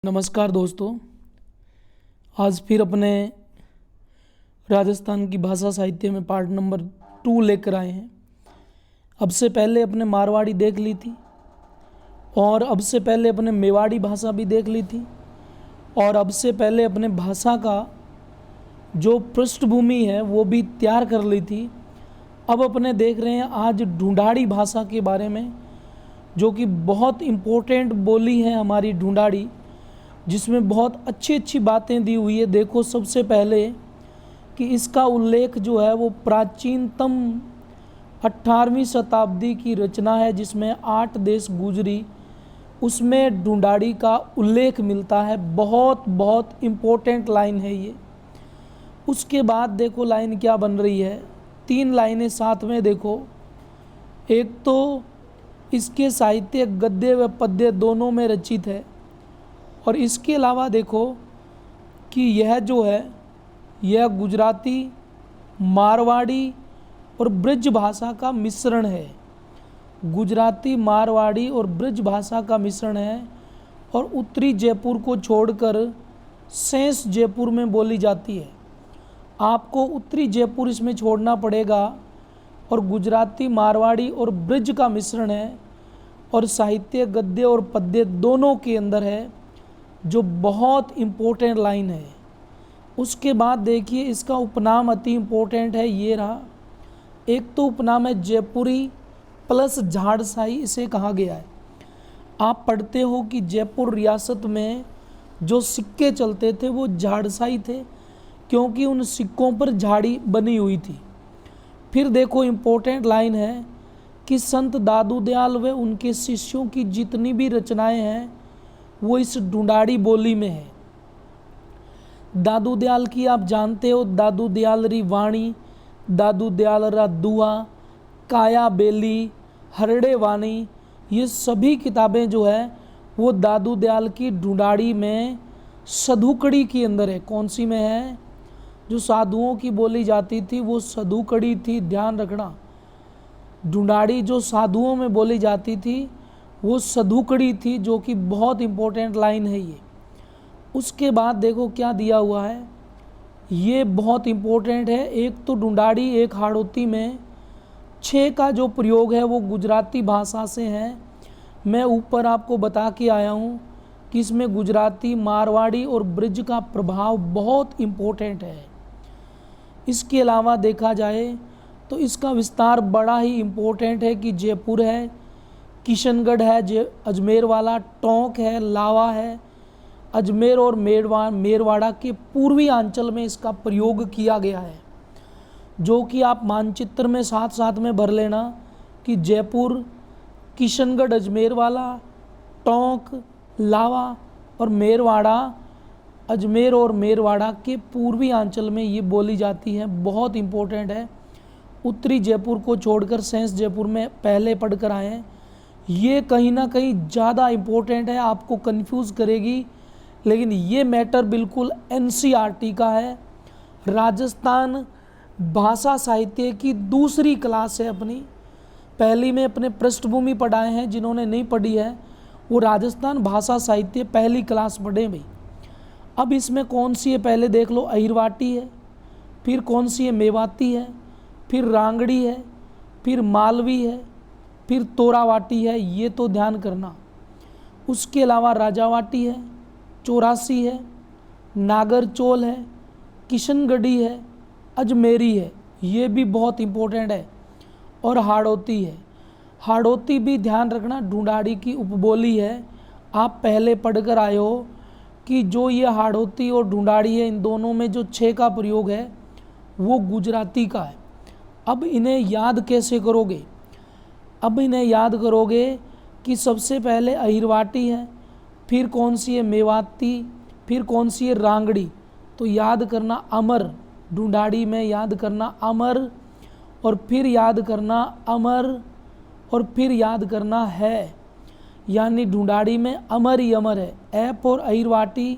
नमस्कार दोस्तों। आज फिर अपने राजस्थान की भाषा साहित्य में पार्ट नंबर 2 लेकर आए हैं। अब से पहले अपने मारवाड़ी देख ली थी और अब से पहले अपने मेवाड़ी भाषा भी देख ली थी और अब से पहले अपने भाषा का जो पृष्ठभूमि है वो भी तैयार कर ली थी। अब अपने देख रहे हैं आज ढूंढाड़ी भाषा के बारे में, जो कि बहुत इम्पोर्टेंट बोली है हमारी ढूंढाड़ी, जिसमें बहुत अच्छी अच्छी बातें दी हुई है। देखो, सबसे पहले कि इसका उल्लेख जो है वो प्राचीनतम 18वीं शताब्दी की रचना है, जिसमें 8 देश गुजरी, उसमें ढूंढाड़ी का उल्लेख मिलता है। बहुत बहुत इम्पोर्टेंट लाइन है ये। उसके बाद देखो लाइन क्या बन रही है, 3 लाइनें साथ में देखो। एक तो इसके साहित्य गद्य व पद्य दोनों में रचित है, और इसके अलावा देखो कि यह जो है यह गुजराती, मारवाड़ी और ब्रज भाषा का मिश्रण है। गुजराती, मारवाड़ी और ब्रज भाषा का मिश्रण है और उत्तरी जयपुर को छोड़कर शेष जयपुर में बोली जाती है। आपको उत्तरी जयपुर इसमें छोड़ना पड़ेगा। और गुजराती, मारवाड़ी और ब्रज का मिश्रण है और साहित्य गद्य और पद्य दोनों के अंदर है, जो बहुत इम्पोर्टेंट लाइन है। उसके बाद देखिए इसका उपनाम अति इम्पोर्टेंट है, ये रहा। एक तो उपनाम है जयपुरी प्लस झाड़साई, इसे कहा गया है। आप पढ़ते हो कि जयपुर रियासत में जो सिक्के चलते थे वो झाड़साई थे, क्योंकि उन सिक्कों पर झाड़ी बनी हुई थी। फिर देखो इम्पोर्टेंट लाइन है कि संत दादू दयाल व उनके शिष्यों की जितनी भी रचनाएं हैं वो इस ढूंढाड़ी बोली में है। दादू दयाल की आप जानते हो, दादू दयाल री वाणी, दादू दयाल रा दुआ, काया बेली, हरड़े वाणी, ये सभी किताबें जो है वो दादू दयाल की ढूंढाड़ी में सधुकड़ी के अंदर है। कौन सी में है? जो साधुओं की बोली जाती थी वो सधुकड़ी थी, ध्यान रखना। ढूंढाड़ी जो साधुओं में बोली जाती थी वो सधुकड़ी थी, जो कि बहुत इम्पोर्टेंट लाइन है ये। उसके बाद देखो क्या दिया हुआ है, ये बहुत इम्पोर्टेंट है। एक तो ढूंढाड़ी, एक हाड़ौती में 6 का जो प्रयोग है वो गुजराती भाषा से है। मैं ऊपर आपको बता के आया हूँ कि इसमें गुजराती, मारवाड़ी और ब्रज का प्रभाव बहुत इम्पोर्टेंट है। इसके अलावा देखा जाए तो इसका विस्तार बड़ा ही इम्पोर्टेंट है कि जयपुर है, किशनगढ़ है, अजमेर वाला, टोंक है, लावा है। अजमेर और मेरवाड़ा के पूर्वी अंचल में इसका प्रयोग किया गया है, जो कि आप मानचित्र में साथ साथ में भर लेना कि जयपुर, किशनगढ़, अजमेर वाला, टोंक, लावा और मेरवाड़ा, अजमेर और मेरवाड़ा के पूर्वी अंचल में ये बोली जाती है। बहुत इम्पोर्टेंट है। उत्तरी जयपुर को छोड़कर शेष जयपुर में पहले पढ़ कर आए हैं। ये कहीं ना कहीं ज़्यादा इम्पोर्टेंट है, आपको कंफ्यूज करेगी, लेकिन ये मैटर बिल्कुल एनसीईआरटी का है। राजस्थान भाषा साहित्य की दूसरी क्लास है अपनी। पहली में अपने पृष्ठभूमि पढ़ाए हैं, जिन्होंने नहीं पढ़ी है वो राजस्थान भाषा साहित्य पहली क्लास पढ़े भाई। अब इसमें कौन सी है पहले देख लो। अहिरवाटी है, फिर कौन सी है, मेवाती है, फिर रांगड़ी है, फिर मालवी है, फिर तोरावाटी है, ये तो ध्यान करना। उसके अलावा राजावाटी है, चौरासी है, नागरचोल है, किशनगढ़ी है, अजमेरी है, ये भी बहुत इम्पोर्टेंट है, और हाड़ौती है। हाड़ौती भी ध्यान रखना, ढूंढाड़ी की उपबोली है। आप पहले पढ़कर आए हो कि जो ये हाड़ौती और ढूंढाड़ी है, इन दोनों में जो 6 का प्रयोग है वो गुजराती का है। अब इन्हें याद कैसे करोगे? अब इन्हें याद करोगे कि सबसे पहले अहिरवाटी है, फिर कौन सी है, मेवाती, फिर कौन सी है, रांगड़ी। तो याद करना अमर, ढूंढाड़ी में याद करना अमर, और फिर याद करना अमर, और फिर याद करना है। यानी ढूंढाड़ी में अमर ही अमर है। A for Ahirwati,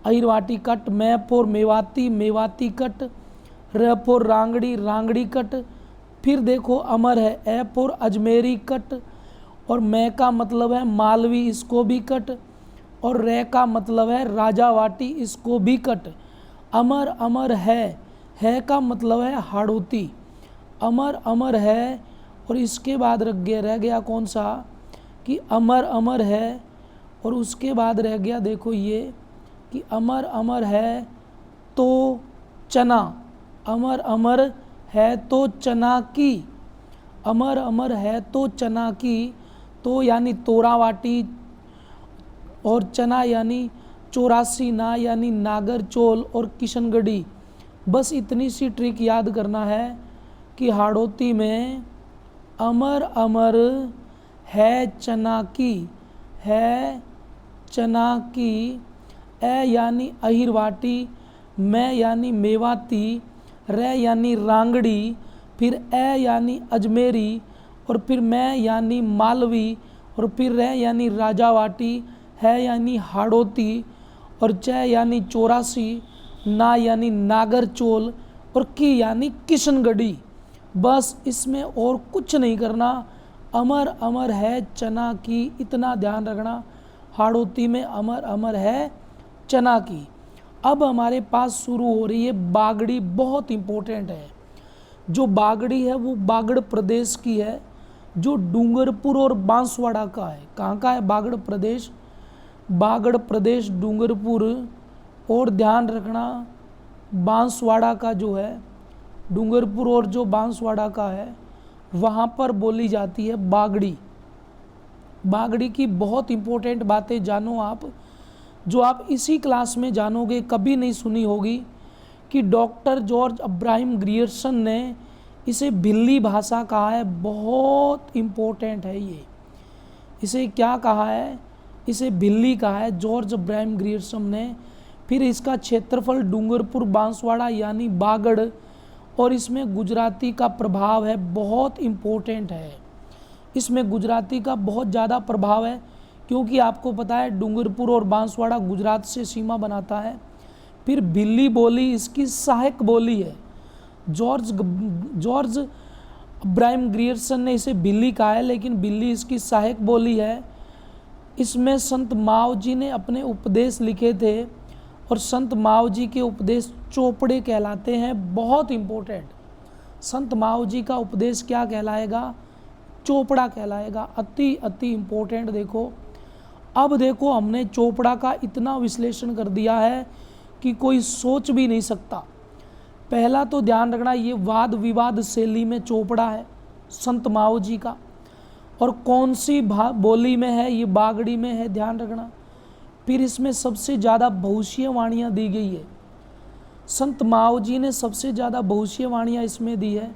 Ahirwati cut. M for Mewati, Mewati cut. R for Rangri, Rangri cut. फिर देखो अमर है, ए फॉर अजमेरी कट, और मैं का मतलब है मालवी, इसको भी कट। और रे का मतलब है राजावाटी, इसको भी कट। अमर अमर है का मतलब है हाड़ौती, अमर अमर है। और इसके बाद रह गया कौन सा कि अमर अमर है, और उसके बाद रह गया देखो ये कि अमर अमर है तो चना, अमर अमर है तो चना की, अमर अमर है तो चना की, तो यानी तोरावाटी, और चना यानी 84 ना यानी नागरचोल और किशनगढ़ी। बस इतनी सी ट्रिक याद करना है कि हाड़ौती में अमर अमर है चना की, है चना की, ए यानी अहिरवाटी, मैं यानी मेवाती, रे यानी रांगड़ी, फिर ए यानी अजमेरी, और फिर मैं यानी मालवी, और फिर रे यानी राजावाटी, है यानी हाड़ौती, और च यानी 84, ना यानी नागरचोल, और की यानी किशनगढ़ी। बस इसमें और कुछ नहीं करना, अमर अमर है चना की, इतना ध्यान रखना। हाड़ौती में अमर अमर है चना की। अब हमारे पास शुरू हो रही है बागड़ी, बहुत इम्पोर्टेंट है। जो बागड़ी है वो बागड़ प्रदेश की है, जो डूंगरपुर और बांसवाड़ा का है। कहाँ का है बागड़ प्रदेश? बागड़ प्रदेश डूंगरपुर, और ध्यान रखना बांसवाड़ा का जो है, डूंगरपुर और जो बांसवाड़ा का है वहाँ पर बोली जाती है बागड़ी। बागड़ी की बहुत इम्पोर्टेंट बातें जानो आप, जो आप इसी क्लास में जानोगे, कभी नहीं सुनी होगी, कि डॉक्टर जॉर्ज अब्राहम ग्रियर्सन ने इसे भिल्ली भाषा कहा है। बहुत इम्पोर्टेंट है ये। इसे क्या कहा है? इसे भिल्ली कहा है जॉर्ज अब्राहम ग्रियर्सन ने। फिर इसका क्षेत्रफल डूंगरपुर बांसवाड़ा यानी बागड़, और इसमें गुजराती का प्रभाव है, बहुत इम्पोर्टेंट है। इसमें गुजराती का बहुत ज़्यादा प्रभाव है, क्योंकि आपको पता है डूंगरपुर और बांसवाड़ा गुजरात से सीमा बनाता है। फिर भिल्ली बोली इसकी सहायक बोली है। जॉर्ज अब्राहम ग्रियर्सन ने इसे भिल्ली कहा है, लेकिन भिल्ली इसकी सहायक बोली है। इसमें संत माओ जी ने अपने उपदेश लिखे थे, और संत माओ जी के उपदेश चोपड़े कहलाते हैं। बहुत इम्पोर्टेंट, संत माओ जी का उपदेश क्या कहलाएगा? चोपड़ा कहलाएगा। अति अति इम्पोर्टेंट। देखो, अब देखो हमने चोपड़ा का इतना विश्लेषण कर दिया है कि कोई सोच भी नहीं सकता। पहला तो ध्यान रखना, ये वाद विवाद शैली में चोपड़ा है संत माओ जी का, और कौन सी बोली में है? ये बागड़ी में है, ध्यान रखना। फिर इसमें सबसे ज़्यादा भविष्यवाणियाँ दी गई है। संत माओ जी ने सबसे ज़्यादा भविष्यवाणियाँ इसमें दी है।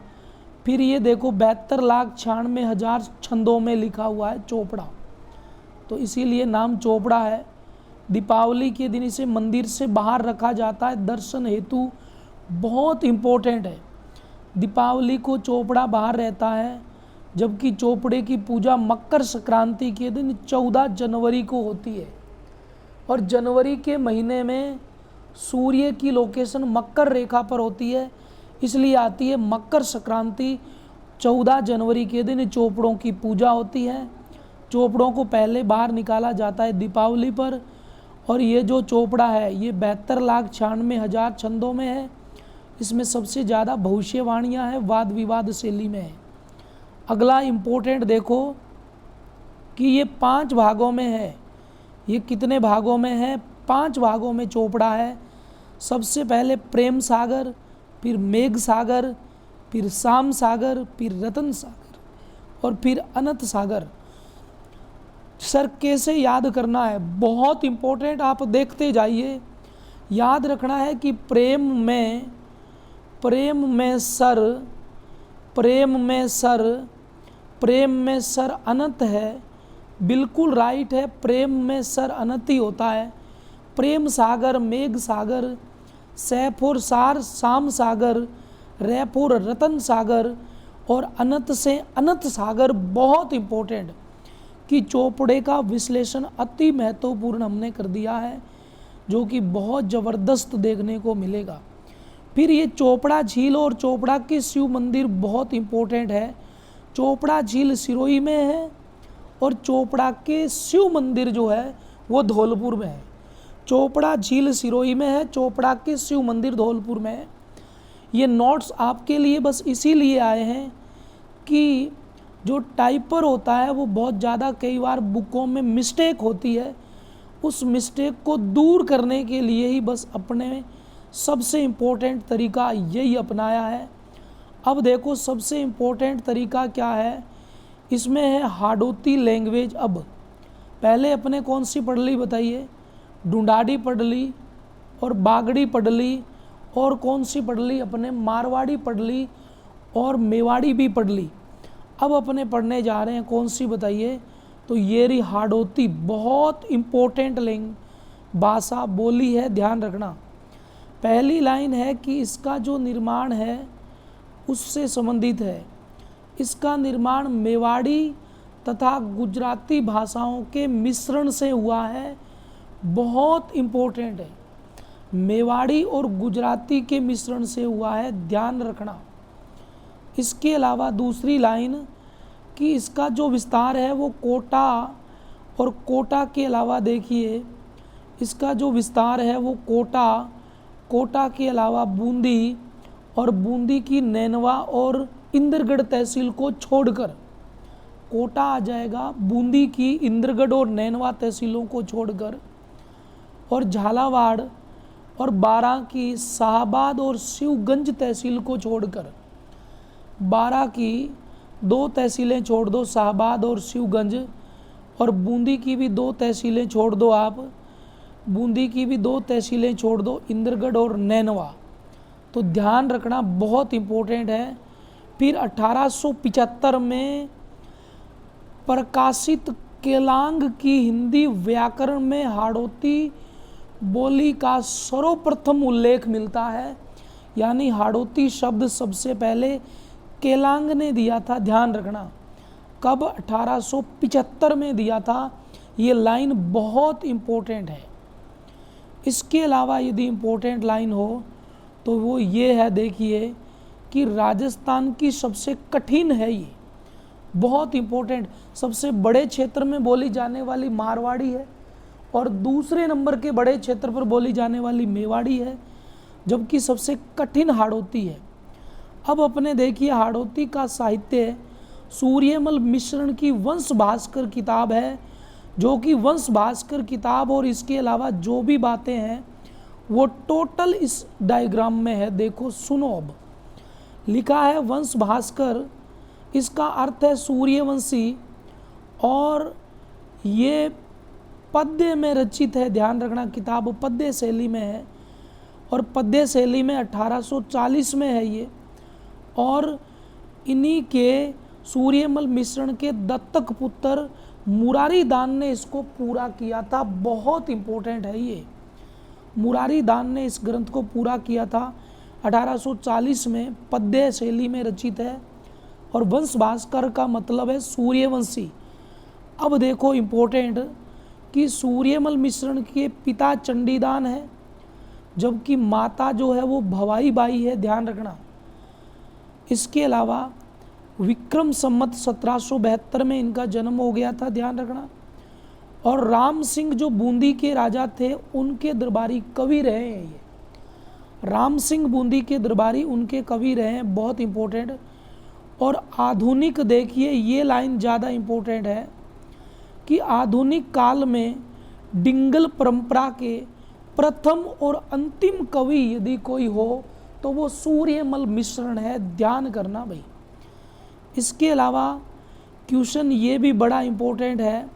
फिर ये देखो 72,96,000 छंदों में लिखा हुआ है चोपड़ा, तो इसीलिए नाम चोपड़ा है। दीपावली के दिन इसे मंदिर से बाहर रखा जाता है दर्शन हेतु। बहुत इम्पोर्टेंट है। दीपावली को चोपड़ा बाहर रहता है, जबकि चोपड़े की पूजा मकर संक्रांति के दिन 14 जनवरी को होती है। और जनवरी के महीने में सूर्य की लोकेशन मकर रेखा पर होती है, इसलिए आती है मकर संक्रांति। 14 जनवरी के दिन चोपड़ों की पूजा होती है। चोपड़ों को पहले बाहर निकाला जाता है दीपावली पर। और ये जो चोपड़ा है ये 72,96,000 छंदों में है। इसमें सबसे ज़्यादा भविष्यवाणियाँ हैं, वाद विवाद शैली में है। अगला इम्पोर्टेंट देखो कि ये 5 भागों में है। ये कितने भागों में है? 5 भागों में चोपड़ा है। सबसे पहले प्रेम सागर, फिर मेघ सागर, फिर शाम सागर, फिर रतन सागर, और फिर अनंत सागर। सर कैसे याद करना है? बहुत इम्पोर्टेंट, आप देखते जाइए। याद रखना है कि प्रेम में सर अनंत है। बिल्कुल राइट है, प्रेम में सर अनंत ही होता है। प्रेम सागर, मेघ सागर, सैफुर सार शाम सागर, रैपुर रतन सागर, और अनंत से अनंत सागर। बहुत इम्पोर्टेंट कि चोपड़े का विश्लेषण अति महत्वपूर्ण हमने कर दिया है, जो कि बहुत ज़बरदस्त देखने को मिलेगा। फिर ये चोपड़ा झील और चोपड़ा के शिव मंदिर बहुत इम्पोर्टेंट है। चोपड़ा झील सिरोही में है, और चोपड़ा के शिव मंदिर जो है वो धौलपुर में है। चोपड़ा झील सिरोही में है, चोपड़ा के शिव मंदिर धौलपुर में है। ये नोट्स आपके लिए बस इसीलिए आए हैं कि जो टाइपर होता है वो बहुत ज़्यादा कई बार बुकों में मिस्टेक होती है, उस मिस्टेक को दूर करने के लिए ही बस अपने सबसे इम्पोर्टेंट तरीका यही अपनाया है। अब देखो सबसे इम्पोर्टेंट तरीका क्या है, इसमें है हाड़ौती लैंग्वेज। अब पहले अपने कौन सी पढ़ ली बताइए, ढूंढाड़ी पढ़ ली और बागड़ी पढ़ ली, और कौन सी पढ़ ली अपने, मारवाड़ी पढ़ ली और मेवाड़ी भी पढ़ ली। अब अपने पढ़ने जा रहे हैं कौन सी बताइए, तो ये रही हाड़ौती, बहुत इम्पोर्टेंट भाषा बोली है, ध्यान रखना। पहली लाइन है कि इसका जो निर्माण है उससे संबंधित है। इसका निर्माण मेवाड़ी तथा गुजराती भाषाओं के मिश्रण से हुआ है, बहुत इम्पोर्टेंट है। मेवाड़ी और गुजराती के मिश्रण से हुआ है, ध्यान रखना। इसके अलावा दूसरी लाइन कि इसका जो विस्तार है वो कोटा, और कोटा के अलावा देखिए इसका जो विस्तार है वो कोटा के अलावा बूंदी, और बूंदी की नैनवा और इंद्रगढ़ तहसील को छोड़कर, कोटा आ जाएगा, बूंदी की इंद्रगढ़ और नैनवा तहसीलों को छोड़कर, और झालावाड़ और बारां की शाहबाद और शिवगंज तहसील को छोड़कर, बारां की 2 तहसीलें छोड़ दो, शाहबाद और शिवगंज, और बूंदी की भी 2 तहसीलें छोड़ दो आप, बूंदी की भी 2 तहसीलें छोड़ दो, इंद्रगढ़ और नैनवा। तो ध्यान रखना, बहुत इम्पोर्टेंट है। फिर 1875 में प्रकाशित केलांग की हिंदी व्याकरण में हाड़ौती बोली का सर्वप्रथम उल्लेख मिलता है, यानी हाड़ौती शब्द सबसे पहले केलांग ने दिया था, ध्यान रखना। कब? 1875 में दिया था। ये लाइन बहुत इम्पोर्टेंट है। इसके अलावा यदि इम्पोर्टेंट लाइन हो तो वो ये है, देखिए कि राजस्थान की सबसे कठिन है ये, बहुत इम्पोर्टेंट। सबसे बड़े क्षेत्र में बोली जाने वाली मारवाड़ी है, और दूसरे नंबर के बड़े क्षेत्र पर बोली जाने वाली मेवाड़ी है, जबकि सबसे कठिन हाड़ौती है। अब अपने देखिए हाड़ौती का साहित्य सूर्यमल मिश्रण की वंश भास्कर किताब है, जो कि वंश भास्कर किताब और इसके अलावा जो भी बातें हैं वो टोटल इस डायग्राम में है। देखो सुनो, अब लिखा है वंश भास्कर, इसका अर्थ है सूर्यवंशी, और ये पद्य में रचित है, ध्यान रखना। किताब पद्य शैली में है, और पद्य शैली में 1840 में है ये, और इन्हीं के सूर्यमल मिश्रण के दत्तक पुत्र मुरारी दान ने इसको पूरा किया था। बहुत इम्पोर्टेंट है ये, मुरारी दान ने इस ग्रंथ को पूरा किया था 1840 में, पद्य शैली में रचित है, और वंश भास्कर का मतलब है सूर्यवंशी। अब देखो इम्पोर्टेंट कि सूर्यमल मिश्रण के पिता चंडीदान है, जबकि माता जो है वो भवाई बाई है, ध्यान रखना। इसके अलावा विक्रम संमत 1772 में इनका जन्म हो गया था, ध्यान रखना। और राम सिंह जो बूंदी के राजा थे उनके दरबारी कवि रहे हैं ये, राम सिंह बूंदी के दरबारी उनके कवि रहे हैं, बहुत इम्पोर्टेंट। और आधुनिक देखिए ये लाइन ज़्यादा इम्पोर्टेंट है कि आधुनिक काल में डिंगल परंपरा के प्रथम और अंतिम कवि यदि कोई हो तो वो सूर्यमल मिश्रण है, ध्यान करना भाई। इसके अलावा क्वेश्चन ये भी बड़ा इम्पोर्टेंट है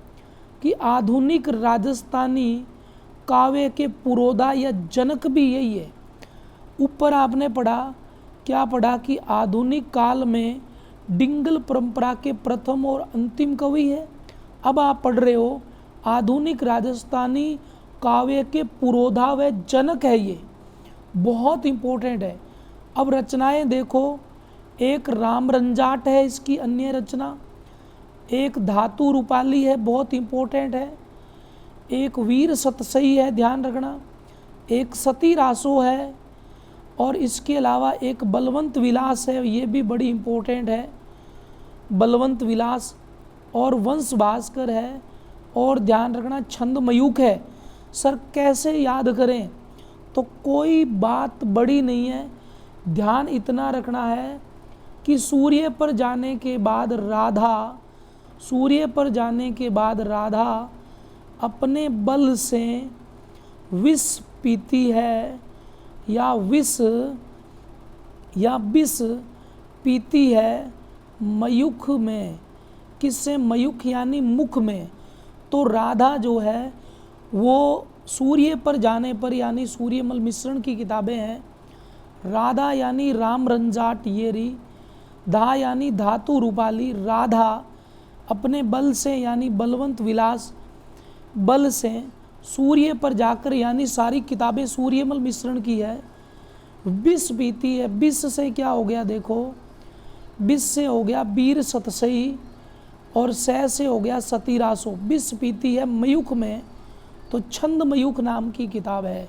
कि आधुनिक राजस्थानी काव्य के पुरोधा या जनक भी यही है। ऊपर आपने पढ़ा, क्या पढ़ा कि आधुनिक काल में डिंगल परंपरा के प्रथम और अंतिम कवि है। अब आप पढ़ रहे हो आधुनिक राजस्थानी काव्य के पुरोधा व जनक है, ये बहुत इम्पोर्टेंट है। अब रचनाएं देखो, एक राम रंजाट है इसकी अन्य रचना, एक धातु रूपाली है, बहुत इम्पोर्टेंट है, एक वीर सतसई है, ध्यान रखना, एक सती रासो है, और इसके अलावा एक बलवंत विलास है, ये भी बड़ी इम्पोर्टेंट है, बलवंत विलास, और वंश भास्कर है, और ध्यान रखना छंद मयूख है। सर कैसे याद करें? तो कोई बात बड़ी नहीं है, ध्यान इतना रखना है कि सूर्य पर जाने के बाद राधा अपने बल से विष पीती है या विष पीती है मयूख में। किससे? मयूख यानी मुख में। तो राधा जो है वो सूर्य पर जाने पर, यानी सूर्यमल मिश्रण की किताबें हैं। राधा यानी राम रंजाट येरी, धा यानी धातु रूपाली। राधा अपने बल से यानी बलवंत विलास बल से सूर्य पर जाकर, यानी सारी किताबें सूर्यमल मिश्रण की है, विष पीती है। विष से क्या हो गया? देखो, विष से हो गया वीर सतसई और सह से हो गया सतीरासो। विष पीती है मयूख में, तो छंद मयूख नाम की किताब है।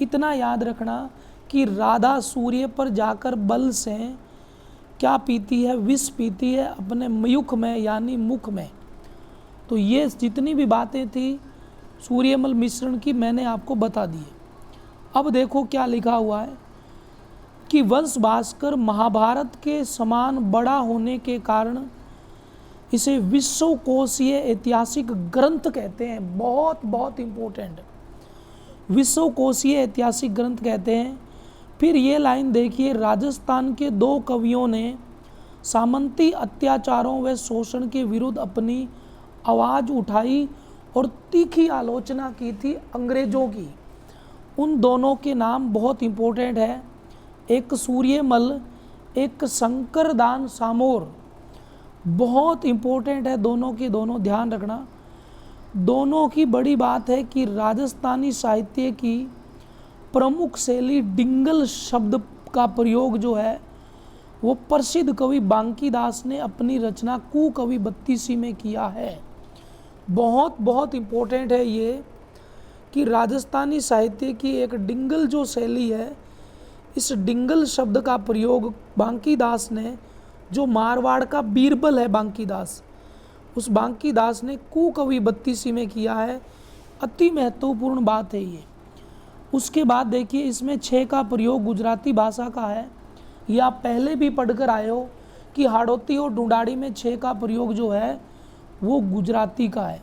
इतना याद रखना कि राधा सूर्य पर जाकर बल से क्या पीती है? विष पीती है अपने मयूख में यानी मुख में। तो ये जितनी भी बातें थी सूर्यमल मिश्रण की मैंने आपको बता दी है। अब देखो क्या लिखा हुआ है कि वंश भास्कर महाभारत के समान बड़ा होने के कारण इसे विश्वकोशीय ऐतिहासिक ग्रंथ कहते हैं। बहुत बहुत इम्पोर्टेंट, विश्वकोशीय ऐतिहासिक ग्रंथ कहते हैं। फिर ये लाइन देखिए, राजस्थान के 2 कवियों ने सामंती अत्याचारों व शोषण के विरुद्ध अपनी आवाज़ उठाई और तीखी आलोचना की थी अंग्रेजों की। उन दोनों के नाम बहुत इम्पोर्टेंट है, एक सूर्यमल, एक शंकरदान सामोर। बहुत इम्पोर्टेंट है दोनों के दोनों, ध्यान रखना। दोनों की बड़ी बात है कि राजस्थानी साहित्य की प्रमुख शैली डिंगल शब्द का प्रयोग जो है वो प्रसिद्ध कवि बांकीदास ने अपनी रचना कुकवि 32 में किया है। बहुत बहुत इम्पोर्टेंट है ये कि राजस्थानी साहित्य की एक डिंगल जो शैली है, इस डिंगल शब्द का प्रयोग बांकीदास ने, जो मारवाड़ का बीरबल है बांकीदास, उस बांकीदास ने कुकवि 32 में किया है। अति महत्वपूर्ण बात है ये। उसके बाद देखिए इसमें 6 का प्रयोग गुजराती भाषा का है। ये आप पहले भी पढ़कर आए हो कि हाड़ौती और ढूंढाड़ी में 6 का प्रयोग जो है वो गुजराती का है।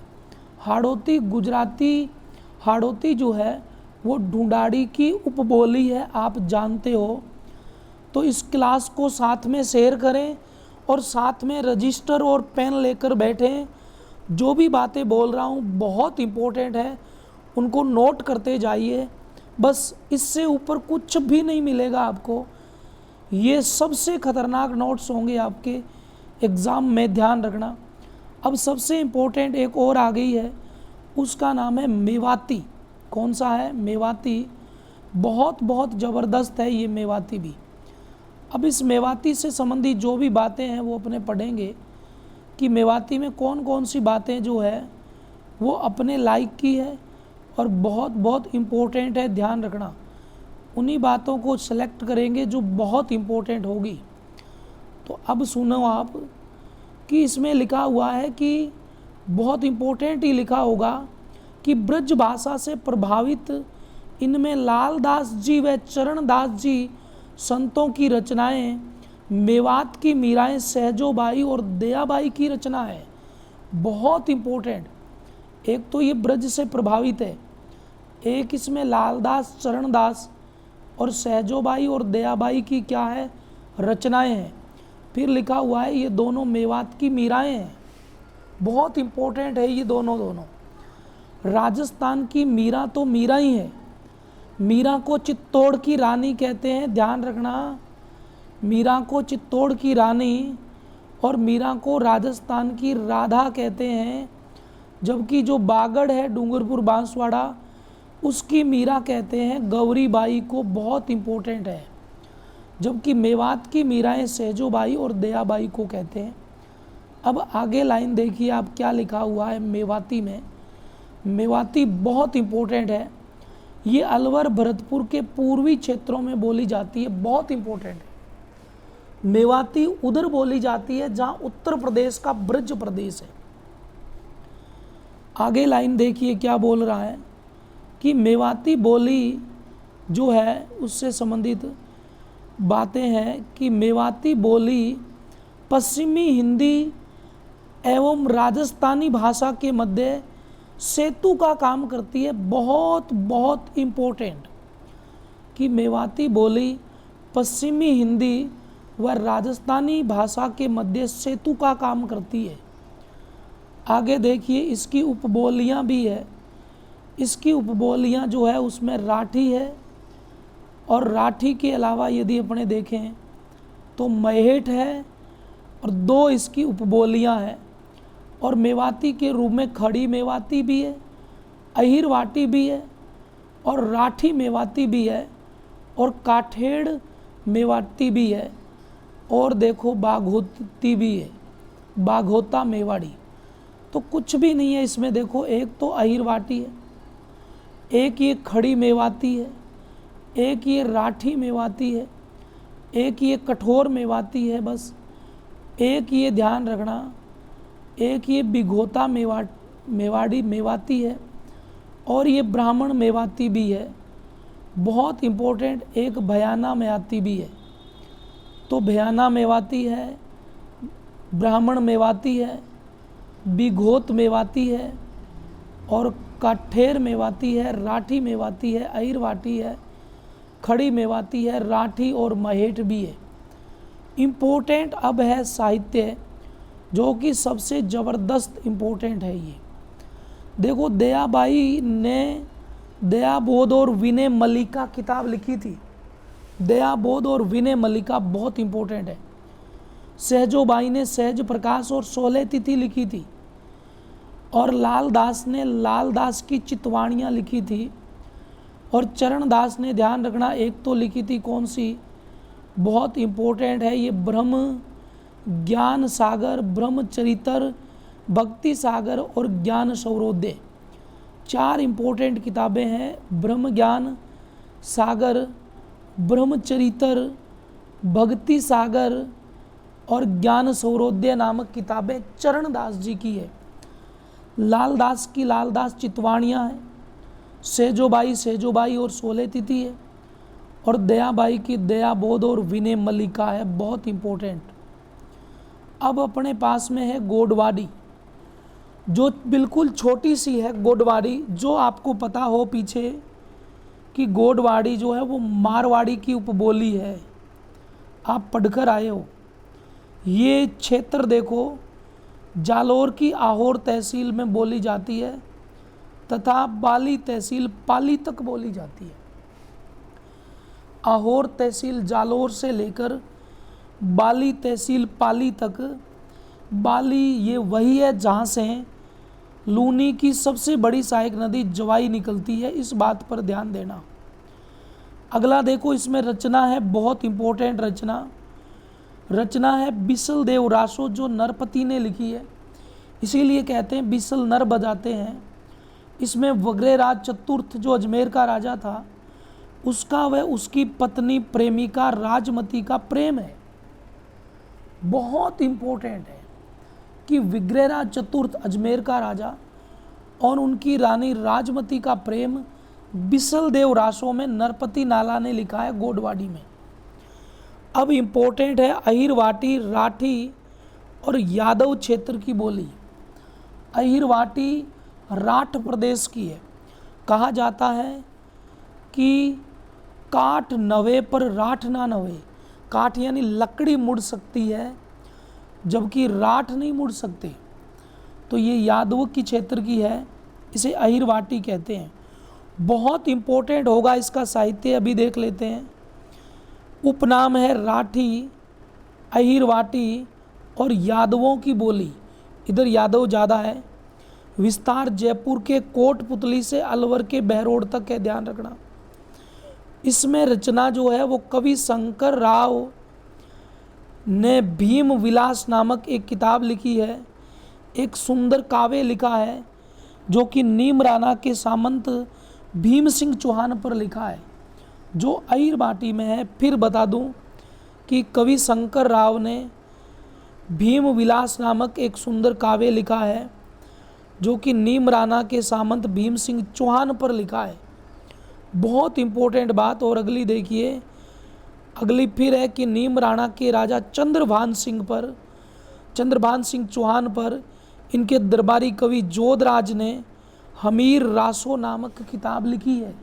हाड़ौती जो है वो ढूंढाड़ी की उपबोली है, आप जानते हो। तो इस क्लास को साथ में शेयर करें और साथ में रजिस्टर और पेन लेकर बैठें। जो भी बातें बोल रहा हूँ बहुत इम्पोर्टेंट है, उनको नोट करते जाइए। बस इससे ऊपर कुछ भी नहीं मिलेगा आपको। ये सबसे खतरनाक नोट्स होंगे आपके एग्ज़ाम में, ध्यान रखना। अब सबसे इम्पोर्टेंट एक और आ गई है, उसका नाम है मेवाती। कौन सा है? मेवाती। बहुत बहुत ज़बरदस्त है ये मेवाती भी। अब इस मेवाती से संबंधित जो भी बातें हैं वो अपने पढ़ेंगे कि मेवाती में कौन कौन सी बातें जो है वो अपने लायक की है और बहुत बहुत इम्पोर्टेंट है, ध्यान रखना। उन्हीं बातों को सेलेक्ट करेंगे जो बहुत इम्पोर्टेंट होगी। तो अब सुनो आप कि इसमें लिखा हुआ है कि बहुत इम्पोर्टेंट ही लिखा होगा कि ब्रज भाषा से प्रभावित इनमें लालदास जी व चरणदास जी संतों की रचनाएं, मेवात की मीराएं सहजोबाई और दयाबाई की रचना है। बहुत इम्पोर्टेंट। एक तो ये ब्रज से प्रभावित है, एक इसमें लालदास, चरणदास और सहजोबाई और दयाबाई की क्या है? रचनाएं हैं। फिर लिखा हुआ है ये दोनों मेवात की मीराएं हैं। बहुत इम्पोर्टेंट है ये दोनों। राजस्थान की मीरा तो मीरा ही है। मीरा को चित्तौड़ की रानी कहते हैं, ध्यान रखना। मीरा को चित्तौड़ की रानी और मीरा को राजस्थान की राधा कहते हैं। जबकि जो बागड़ है डूंगरपुर बांसवाड़ा, उसकी मीरा कहते हैं गौरी बाई को। बहुत इम्पोर्टेंट है। जबकि मेवात की मीराएं सहजोबाई और दयाबाई को कहते हैं। अब आगे लाइन देखिए आप क्या लिखा हुआ है मेवाती में। मेवाती बहुत इम्पोर्टेंट है। ये अलवर भरतपुर के पूर्वी क्षेत्रों में बोली जाती है। बहुत इम्पोर्टेंट है। मेवाती उधर बोली जाती है जहाँ उत्तर प्रदेश का ब्रज प्रदेश है। आगे लाइन देखिए क्या बोल रहा है कि मेवाती बोली जो है उससे संबंधित बातें हैं कि मेवाती बोली पश्चिमी हिंदी एवं राजस्थानी भाषा के मध्य सेतु का काम करती है। बहुत बहुत इम्पोर्टेंट कि मेवाती बोली पश्चिमी हिंदी व राजस्थानी भाषा के मध्य सेतु का काम करती है। आगे देखिए इसकी उपबोलियाँ भी है। इसकी उपबोलियाँ जो है उसमें राठी है और राठी के अलावा यदि अपने देखें तो महेठ है और 2 इसकी उपबोलियाँ हैं। और मेवाती के रूप में खड़ी मेवाती भी है, अहिरवाटी भी है और राठी मेवाती भी है और काठेड़ मेवाती भी है और देखो बाघोती भी है, बाघोता मेवाड़ी। तो कुछ भी नहीं है इसमें। देखो एक तो अहिरवाटी है, एक ये खड़ी मेवाती है, एक ये राठी मेवाती है, एक ये कठोर मेवाती है, बस एक ये ध्यान रखना, एक ये बिघोता मेवाड़ी मेवाती है और ये ब्राह्मण मेवाती भी है। बहुत इम्पोर्टेंट एक भयाना मेवाती भी है। तो भयाना मेवाती है, ब्राह्मण मेवाती है, बिघोत मेवाती है और काठेर मेवाती है, राठी मेवाती है, अहिरवाटी है, खड़ी मेवाती है, राठी और महेठ भी है। इम्पोर्टेंट अब है साहित्य जो कि सबसे ज़बरदस्त इम्पोर्टेंट है। ये देखो दयाबाई ने दयाबोध और विनय मल्लिका किताब लिखी थी। दयाबोध और विनय मल्लिका बहुत इम्पोर्टेंट है। सहजोबाई ने सहज प्रकाश और 16 तिथि लिखी थी और लाल दास ने लाल दास की चितवाणियाँ लिखी थी और चरण दास ने, ध्यान रखना, एक तो लिखी थी कौन सी, बहुत इम्पोर्टेंट है ये, ब्रह्म ज्ञान सागर, ब्रह्मचरितर, भक्ति सागर और ज्ञान सौरोदय। 4 इम्पोर्टेंट किताबें हैं। ब्रह्म ज्ञान सागर, ब्रह्मचरितर, भक्ति सागर और ज्ञान सौरोदय नामक किताबें चरणदास जी की है। लालदास की लालदास चितवाणियाँ हैं, सेजोबाई और 16 तिथि है और दयाबाई की दयाबोध और विनय मल्लिका है। बहुत इम्पोर्टेंट। अब अपने पास में है गोडवाड़ी, जो बिल्कुल छोटी सी है गोडवाड़ी। जो आपको पता हो पीछे कि गोडवाड़ी जो है वो मारवाड़ी की उपबोली है, आप पढ़कर आए हो। ये क्षेत्र देखो जालोर की आहोर तहसील में बोली जाती है तथा बाली तहसील पाली तक बोली जाती है। आहोर तहसील जालोर से लेकर बाली तहसील पाली तक। बाली ये वही है जहाँ से लूनी की सबसे बड़ी सहायक नदी जवाई निकलती है, इस बात पर ध्यान देना। अगला देखो इसमें रचना है, बहुत इम्पोर्टेंट रचना है बिसल देव रासो, जो नरपति ने लिखी है, इसीलिए कहते हैं बिसल नर बजाते हैं। इसमें वग्रराज चतुर्थ जो अजमेर का राजा था उसका व उसकी पत्नी प्रेमिका राजमती का प्रेम है। बहुत इम्पोर्टेंट है कि विग्रहराज चतुर्थ अजमेर का राजा और उनकी रानी राजमती का प्रेम बिसल देव रासों में नरपति नाला ने लिखा है गोडवाड़ी में। अब इम्पोर्टेंट है अहिरवाटी, राठी और यादव क्षेत्र की बोली। अहिरवाटी राठ प्रदेश की है। कहा जाता है कि काठ नवे पर राठ ना नवे। काठ यानी लकड़ी मुड़ सकती है जबकि राठ नहीं मुड़ सकते। तो ये यादव की क्षेत्र की है, इसे अहिरवाटी कहते हैं। बहुत इम्पोर्टेंट होगा इसका साहित्य, अभी देख लेते हैं। उपनाम है राठी, अहिरवाटी और यादवों की बोली। इधर यादव ज़्यादा है। विस्तार जयपुर के कोटपुतली से अलवर के बहरोड तक है, ध्यान रखना। इसमें रचना जो है वो कवि शंकर राव ने भीम विलास नामक एक किताब लिखी है। एक सुंदर काव्य लिखा है जो कि नीम राणा के सामंत भीम सिंह चौहान पर लिखा है, जो अहिरवाटी में है। फिर बता दूं कि कवि शंकर राव ने भीम विलास नामक एक सुंदर काव्य लिखा है जो कि नीमराना के सामंत भीम सिंह चौहान पर लिखा है। बहुत इंपॉर्टेंट बात। और अगली देखिए, अगली फिर है कि नीमराना के राजा चंद्रभान सिंह चौहान पर इनके दरबारी कवि जोधराज ने हमीर रासो नामक किताब लिखी है।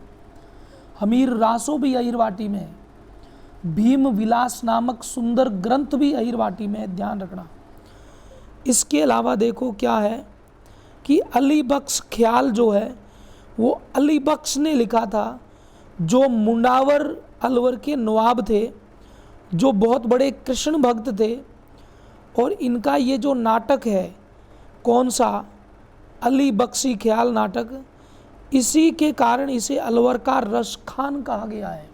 हमीर रासो भी अहिरवाटी में है। भीम विलास नामक सुंदर ग्रंथ भी अहिरवाटी में है, ध्यान रखना। इसके अलावा देखो क्या है कि अली बख्श ख्याल जो है वो अली बख्श ने लिखा था, जो मुंडावर अलवर के नवाब थे, जो बहुत बड़े कृष्ण भक्त थे। और इनका ये जो नाटक है, कौन सा, अली बख्शी ख्याल नाटक, इसी के कारण इसे अलवर का रसखान कहा गया है,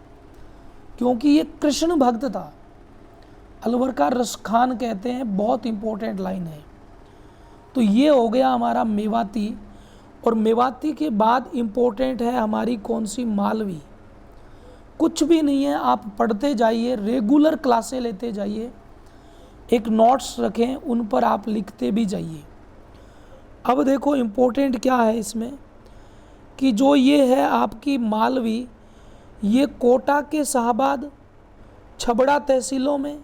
क्योंकि ये कृष्ण भक्त था। अलवर का रसखान कहते हैं। बहुत इंपॉर्टेंट लाइन है। तो ये हो गया हमारा मेवाती। और मेवाती के बाद इंपॉर्टेंट है हमारी कौन सी, मालवी। कुछ भी नहीं है, आप पढ़ते जाइए, रेगुलर क्लासें लेते जाइए, एक नोट्स रखें, उन पर आप लिखते भी जाइए। अब देखो इम्पोर्टेंट क्या है इसमें कि जो ये है आपकी मालवी, ये कोटा के शाहबाद, छबड़ा तहसीलों में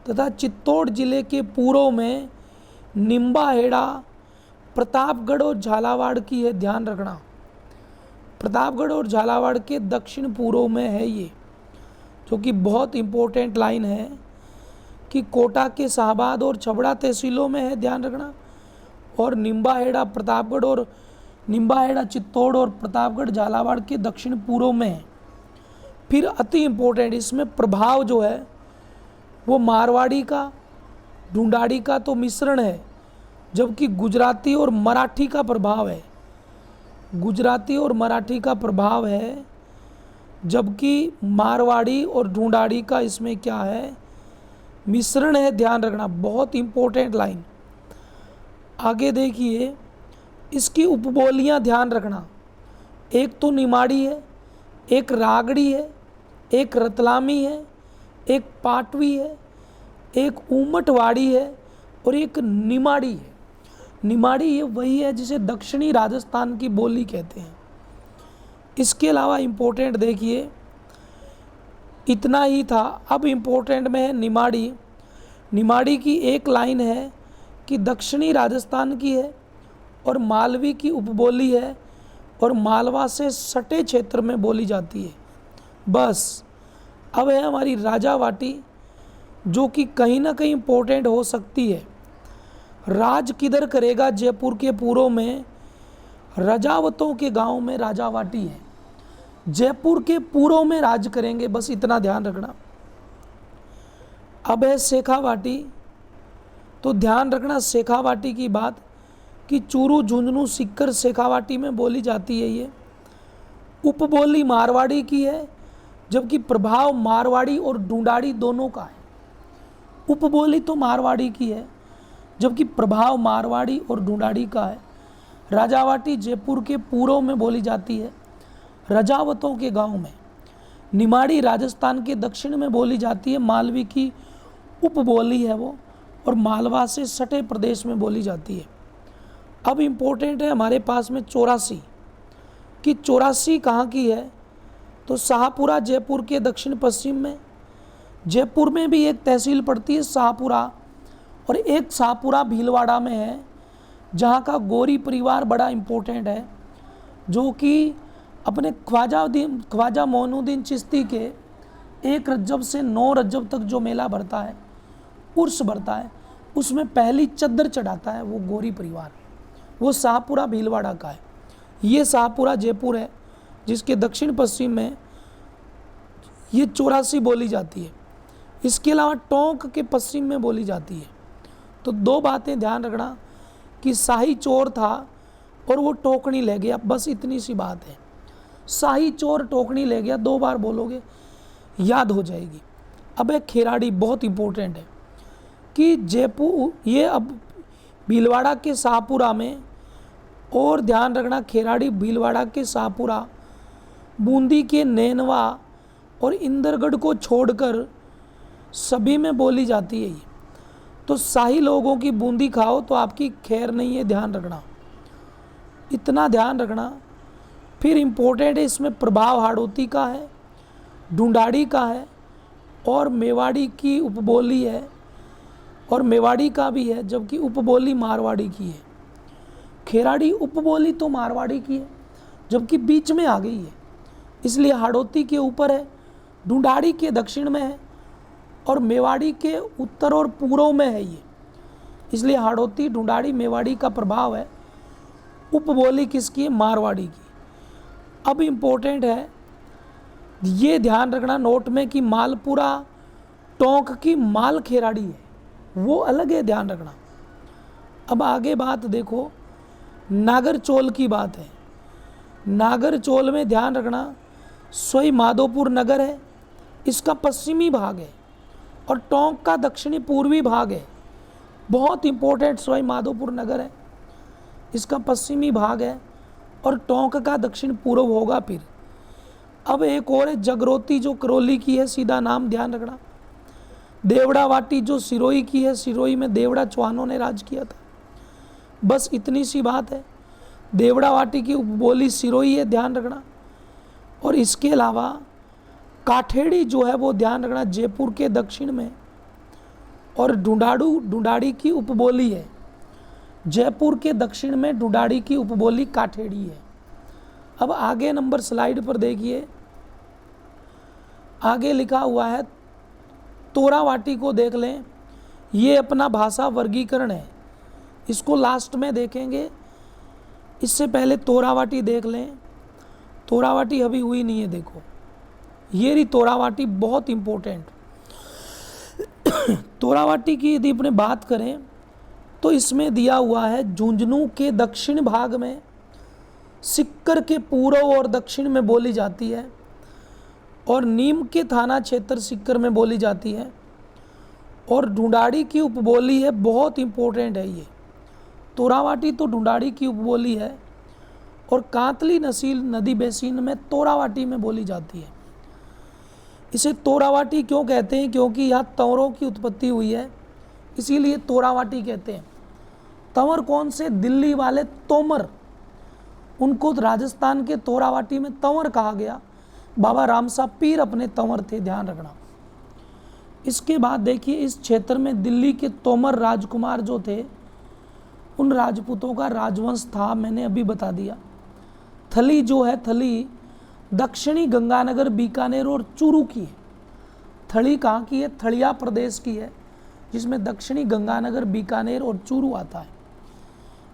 तथा चित्तौड़ जिले के पूर्व में निम्बाहेड़ा, प्रतापगढ़ और झालावाड़ की है, ध्यान रखना। प्रतापगढ़ और झालावाड़ के दक्षिण पूर्व में है ये, जो कि बहुत इंपॉर्टेंट लाइन है कि कोटा के शाहबाद और छबड़ा तहसीलों में है, ध्यान रखना। और निम्बाहेड़ा प्रतापगढ़ और निम्बाहेड़ा चित्तौड़ और प्रतापगढ़ झालावाड़ के दक्षिण पूर्व में है। फिर अति इम्पोर्टेंट इसमें प्रभाव जो है वो मारवाड़ी का, ढूंढाड़ी का तो मिश्रण है, जबकि गुजराती और मराठी का प्रभाव है। गुजराती और मराठी का प्रभाव है, जबकि मारवाड़ी और ढूंढाड़ी का इसमें क्या है, मिश्रण है, ध्यान रखना। बहुत इंपॉर्टेंट लाइन। आगे देखिए, इसकी उपबोलियां ध्यान रखना। एक तो निमाड़ी है, एक रागड़ी है, एक रतलामी है, एक पाटवी है, एक ऊमटवाड़ी है और एक निमाड़ी है। निमाड़ी ये वही है जिसे दक्षिणी राजस्थान की बोली कहते हैं। इसके अलावा इम्पोर्टेंट देखिए, इतना ही था। अब इम्पोर्टेंट में है निमाड़ी। निमाड़ी की एक लाइन है कि दक्षिणी राजस्थान की है और मालवी की उपबोली है और मालवा से सटे क्षेत्र में बोली जाती है। बस अब है हमारी राजावाटी, जो कि कहीं ना कहीं इम्पोर्टेंट हो सकती है। राज किधर करेगा, जयपुर के पूर्व में रजावतों के गांव में राजावाटी है। जयपुर के पूर्व में राज करेंगे, बस इतना ध्यान रखना। अब है शेखावाटी। तो ध्यान रखना शेखावाटी की बात कि चूरू, झुंझुनू, सिक्कर शेखावाटी में बोली जाती है। ये उपबोली मारवाड़ी की है, जबकि प्रभाव मारवाड़ी और ढूंढाड़ी दोनों का है। उपबोली तो मारवाड़ी की है, जबकि प्रभाव मारवाड़ी और ढूंढाड़ी का है। राजावाटी जयपुर के पूर्व में बोली जाती है, रजावतों के गांव में। निमाड़ी राजस्थान के दक्षिण में बोली जाती है, मालवी की उपबोली है वो, और मालवा से सटे प्रदेश में बोली जाती है। अब इम्पोर्टेंट है हमारे पास में 84 कि 84 कहाँ की है, तो शाहपुरा जयपुर के दक्षिण पश्चिम में। जयपुर में भी एक तहसील पड़ती है शाहपुरा, और एक शाहपुरा भीलवाड़ा में है, जहाँ का गोरी परिवार बड़ा इम्पोर्टेंट है, जो कि अपने ख्वाजा मोइनुद्दीन चिश्ती के 1 रज्जब से 9 रज्जब तक जो मेला भरता है, उर्स भरता है, उसमें पहली चद्दर चढ़ाता है वो गोरी परिवार। वो शाहपुरा भीलवाड़ा का है। ये शाहपुरा जयपुर है, जिसके दक्षिण पश्चिम में ये 84 बोली जाती है। इसके अलावा टोंक के पश्चिम में बोली जाती है। तो 2 बातें ध्यान रखना कि शाही चोर था और वो टोकनी ले गया, बस इतनी सी बात है। शाही चोर टोकनी ले गया, 2 बार बोलोगे याद हो जाएगी। अब एक खेराड़ी बहुत इंपॉर्टेंट है कि जयपुर, ये अब भीलवाड़ा के शाहपुरा में, और ध्यान रखना खेराड़ी भीलवाड़ा के शाहपुरा, बूंदी के नैनवा और इंदरगढ़ को छोड़कर सभी में बोली जाती है ये। तो शाही लोगों की बूंदी खाओ तो आपकी खैर नहीं है, ध्यान रखना। इतना ध्यान रखना। फिर इम्पोर्टेंट है, इसमें प्रभाव हाड़ौती का है, ढूंढाड़ी का है और मेवाड़ी की उपबोली है, और मेवाड़ी का भी है, जबकि उपबोली मारवाड़ी की है। खेराड़ी उपबोली तो मारवाड़ी की है, जबकि बीच में आ गई है, इसलिए हाड़ौती के ऊपर है, ढूंढाड़ी के दक्षिण में है और मेवाड़ी के उत्तर और पूर्व में है ये, इसलिए हाड़ौती, ढूंढाड़ी, मेवाड़ी का प्रभाव है। उपबोली किसकी है? मारवाड़ी की। अब इम्पोर्टेंट है, ये ध्यान रखना नोट में कि मालपुरा टोंक की माल खेराड़ी है, वो अलग है, ध्यान रखना। अब आगे बात देखो, नागरचोल की बात है। नागरचोल में ध्यान रखना सोई माधोपुर नगर है, इसका पश्चिमी भाग है, और टोंक का दक्षिणी पूर्वी भाग है। बहुत इंपॉर्टेंट सोई माधोपुर नगर है, इसका पश्चिमी भाग है, और टोंक का दक्षिण पूर्व होगा। फिर अब एक और है जगरोती, जो करौली की है, सीधा नाम ध्यान रखना। देवड़ा वाटी जो सिरोही की है, सिरोही में देवड़ा चौहानों ने राज किया था। बस इतनी सी बात है। देवड़ा वाटी की उपबोली सिरोही है, ध्यान रखना। और इसके अलावा काठेड़ी जो है वो ध्यान रखना जयपुर के दक्षिण में, और ढूंढाड़ी की उपबोली है, जयपुर के दक्षिण में ढूंढाड़ी की उपबोली काठेड़ी है। अब आगे नंबर स्लाइड पर देखिए, आगे लिखा हुआ है तोरावाटी को देख लें, ये अपना भाषा वर्गीकरण है, इसको लास्ट में देखेंगे, इससे पहले तोरावाटी देख लें। तोरावाटी अभी हुई नहीं है, देखो ये रही तोरावाटी, बहुत इंपॉर्टेंट। तोरावाटी की यदि अपने बात करें तो इसमें दिया हुआ है झुंझुनू के दक्षिण भाग में, सिक्कर के पूर्व और दक्षिण में बोली जाती है, और नीम के थाना क्षेत्र सिक्कर में बोली जाती है, और ढूंढाड़ी की उपबोली है, बहुत इंपॉर्टेंट है ये। तोरावाटी तो ढूंढाड़ी की उपबोली है, और कांतली नसील नदी बेसिन में तोरावाटी में बोली जाती है। इसे तोरावाटी क्यों कहते हैं? क्योंकि यहाँ तंवरों की उत्पत्ति हुई है, इसीलिए तोरावाटी कहते हैं। तंवर कौन से? दिल्ली वाले तोमर, उनको राजस्थान के तोरावाटी में तंवर कहा गया। बाबा रामसा पीर अपने तंवर थे, ध्यान रखना। इसके बाद देखिए, इस क्षेत्र में दिल्ली के तोमर राजकुमार जो थे, उन राजपूतों का राजवंश था, मैंने अभी बता दिया। थली जो है, थली दक्षिणी गंगानगर, बीकानेर और चूरू की है। थली कहाँ की है? थलिया प्रदेश की है, जिसमें दक्षिणी गंगानगर, बीकानेर और चूरू आता है।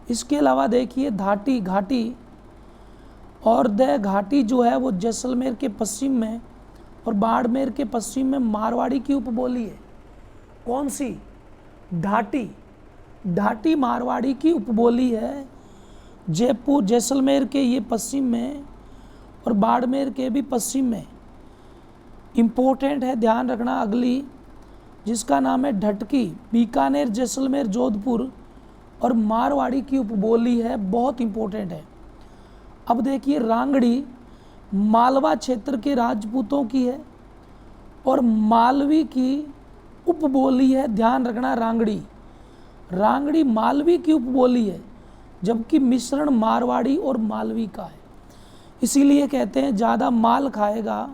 इसके अलावा देखिए धाटी, घाटी, और द घाटी जो है वो जैसलमेर के पश्चिम में और बाड़मेर के पश्चिम में मारवाड़ी की उपबोली है। कौन सी? ढाटी। ढाटी मारवाड़ी की उपबोली है। जयपुर, जैसलमेर के ये पश्चिम में और बाड़मेर के भी पश्चिम में। इम्पोर्टेंट है, ध्यान रखना। अगली जिसका नाम है ढटकी, बीकानेर, जैसलमेर, जोधपुर और मारवाड़ी की उपबोली है, बहुत इम्पोर्टेंट है। अब देखिए रांगड़ी मालवा क्षेत्र के राजपूतों की है और मालवी की उपबोली है, ध्यान रखना। रांगड़ी मालवी की उपबोली है, जबकि मिश्रण मारवाड़ी और मालवी का है। इसीलिए कहते हैं ज़्यादा माल खाएगा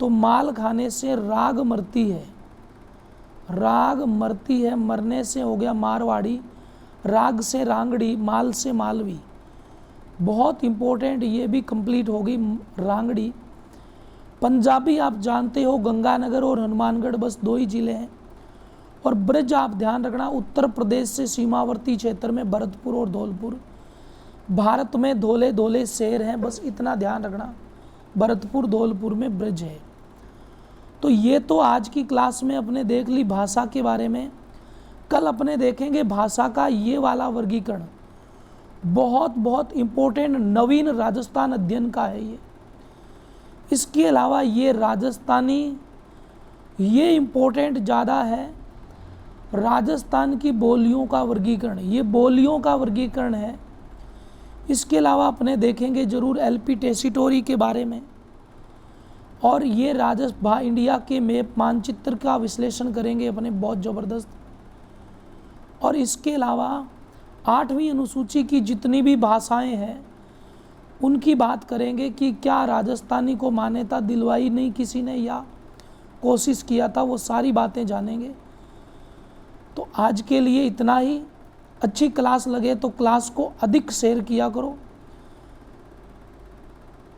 तो माल खाने से राग मरती है। राग मरती है, मरने से हो गया मारवाड़ी, राग से रांगड़ी, माल से मालवी। बहुत इम्पोर्टेंट, ये भी कंप्लीट होगी रांगड़ी। पंजाबी आप जानते हो, गंगानगर और हनुमानगढ़ बस 2 ही जिले हैं। और ब्रज आप ध्यान रखना, उत्तर प्रदेश से सीमावर्ती क्षेत्र में भरतपुर और धौलपुर। भारत में धोले धोले शहर हैं, बस इतना ध्यान रखना, भरतपुर धौलपुर में ब्रज है। तो ये तो आज की क्लास में अपने देख ली भाषा के बारे में। कल अपने देखेंगे भाषा का ये वाला वर्गीकरण, बहुत इम्पोर्टेंट नवीन राजस्थान अध्ययन का है ये। इसके अलावा ये राजस्थानी, ये इम्पोर्टेंट ज़्यादा है, राजस्थान की बोलियों का वर्गीकरण, ये बोलियों का वर्गीकरण है। इसके अलावा अपने देखेंगे जरूर एलपी टेसीटोरी के बारे में, और ये इंडिया के मैप मानचित्र का विश्लेषण करेंगे अपने, बहुत ज़बरदस्त। और इसके अलावा 8वीं अनुसूची की जितनी भी भाषाएं हैं उनकी बात करेंगे कि क्या राजस्थानी को मान्यता दिलवाई नहीं किसी ने या कोशिश किया था, वो सारी बातें जानेंगे। तो आज के लिए इतना ही। अच्छी क्लास लगे तो क्लास को अधिक शेयर किया करो।